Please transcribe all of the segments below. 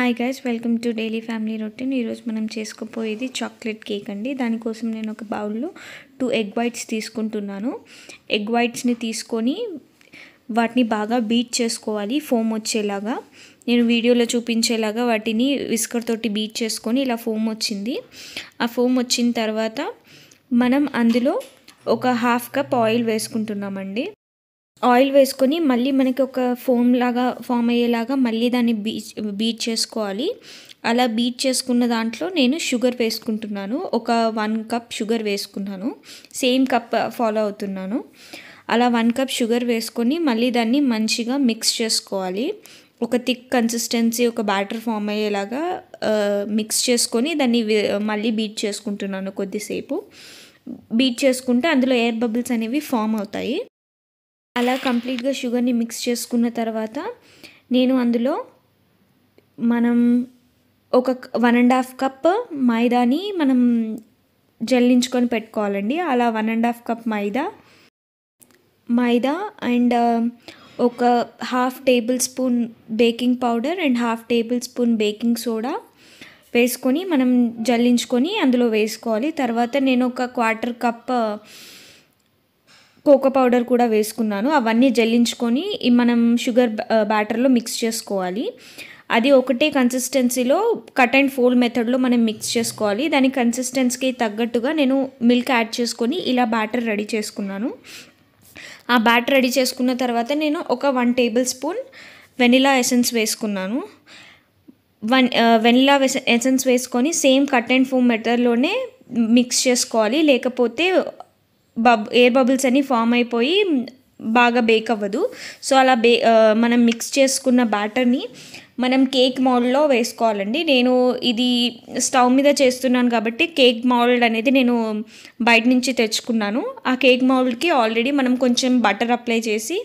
Hi guys, welcome to daily family routine. ఈరోజు మనం చేసుకోపోయేది chocolate cake అండి. దానికోసం నేను ఒక బౌల్లో 2 ఎగ్ వైట్స్ తీసుకుంటున్నాను. ఎగ్ వైట్స్ని తీసుకొని వాటిని బాగా బీట్ చేసుకోవాలి, ఫోమ్ వచ్చేలాగా. నేను వీడియోలో చూపించేలాగా వాటిని విస్కర్ తోటి బీట్ చేసుకొని ఇలా ఫోమ్ వచ్చింది. ఆ ఫోమ్ వచ్చిన తర్వాత మనం అందులో ఒక 1/2 కప్ ఆయిల్ వేసుకుంటున్నామండి. ఆయిల్ వేసుకొని మళ్ళీ మనకి ఒక ఫామ్ అయ్యేలాగా మళ్ళీ దాన్ని బీట్ చేసుకోవాలి. అలా బీట్ చేసుకున్న దాంట్లో నేను షుగర్ వేసుకుంటున్నాను. ఒక 1 కప్ షుగర్ వేసుకున్నాను. సేమ్ కప్ ఫాలో అవుతున్నాను. అలా 1 కప్ షుగర్ వేసుకొని మళ్ళీ దాన్ని మంచిగా మిక్స్ చేసుకోవాలి. ఒక థిక్ కన్సిస్టెన్సీ, ఒక బ్యాటర్ ఫామ్ అయ్యేలాగా మిక్స్ చేసుకొని దాన్ని మళ్ళీ బీట్ చేసుకుంటున్నాను. కొద్దిసేపు బీట్ చేసుకుంటే అందులో ఎయిర్ బబుల్స్ అనేవి ఫామ్ అవుతాయి. అలా కంప్లీట్గా షుగర్ని మిక్స్ చేసుకున్న తర్వాత నేను అందులో మనం ఒక 1.5 కప్ మైదాని మనం జల్లించుకొని పెట్టుకోవాలండి. అలా 1.5 కప్ మైదా అండ్ ఒక 1/2 table spoon baking powder and 1/2 table spoon baking soda వేసుకొని మనం జల్లించుకొని అందులో వేసుకోవాలి. తర్వాత నేను ఒక 1/4 కప్ కోకో పౌడర్ కూడా వేసుకున్నాను. అవన్నీ జల్లించుకొని మనం షుగర్ బ్యాటర్లో మిక్స్ చేసుకోవాలి. అది ఒకటే కన్సిస్టెన్సీలో కట్ అండ్ ఫోల్డ్ మెథడ్లో మనం మిక్స్ చేసుకోవాలి. దాని కన్సిస్టెన్సీకి తగ్గట్టుగా నేను మిల్క్ యాడ్ చేసుకొని ఇలా బ్యాటర్ రెడీ చేసుకున్నాను. ఆ బ్యాటర్ రెడీ చేసుకున్న తర్వాత నేను ఒక 1 టేబుల్ స్పూన్ వెనిలా ఎసెన్స్ వేసుకున్నాను. వెనిలా ఎసెన్స్ వేసుకొని సేమ్ కట్ అండ్ ఫోమ్ మెథడ్లోనే మిక్స్ చేసుకోవాలి. లేకపోతే ఎయిర్ బబుల్స్ అన్నీ ఫామ్ అయిపోయి బాగా బేక్ అవ్వదు. సో అలా మనం మిక్స్ చేసుకున్న బ్యాటర్ని మనం కేక్ మౌల్డ్లో వేసుకోవాలండి. నేను ఇది స్టవ్ మీద చేస్తున్నాను కాబట్టి కేక్ మౌల్డ్ అనేది నేను బయట నుంచి తెచ్చుకున్నాను. ఆ కేక్ మౌల్డ్కి ఆల్రెడీ మనం కొంచెం బటర్ అప్లై చేసి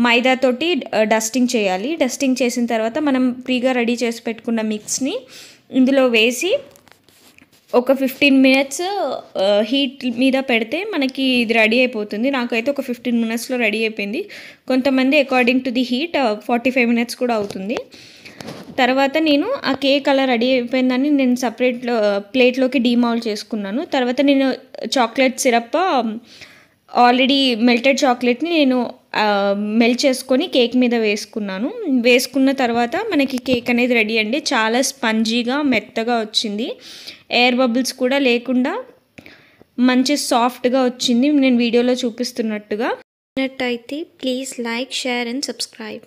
మైదాతోటి డస్టింగ్ చేయాలి. డస్టింగ్ చేసిన తర్వాత మనం ప్రీగా రెడీ చేసి పెట్టుకున్న మిక్స్ని ఇందులో వేసి ఒక 15 మినిట్స్ హీట్ మీద పెడితే మనకి ఇది రెడీ అయిపోతుంది. నాకైతే ఒక 15 మినిట్స్లో రెడీ అయిపోయింది. కొంతమంది according to the heat 45 minutes కూడా అవుతుంది. తర్వాత నేను ఆ కేక్ అలా రెడీ అయిపోయిందని నేను సపరేట్లో ప్లేట్లోకి డీమౌల్డ్ చేసుకున్నాను. తర్వాత నేను చాక్లెట్ సిరప్ ఆల్రెడీ మెల్టెడ్ చాక్లెట్ని నేను మెల్ట్ చేసుకొని కేక్ మీద వేసుకున్నాను. వేసుకున్న తర్వాత మనకి కేక్ అనేది రెడీ అండి. చాలా స్పంజీగా మెత్తగా వచ్చింది. ఎయిర్ బబుల్స్ కూడా లేకుండా మంచి సాఫ్ట్గా వచ్చింది. నేను వీడియోలో చూపిస్తున్నట్టుగా. అయితే please like, share and subscribe.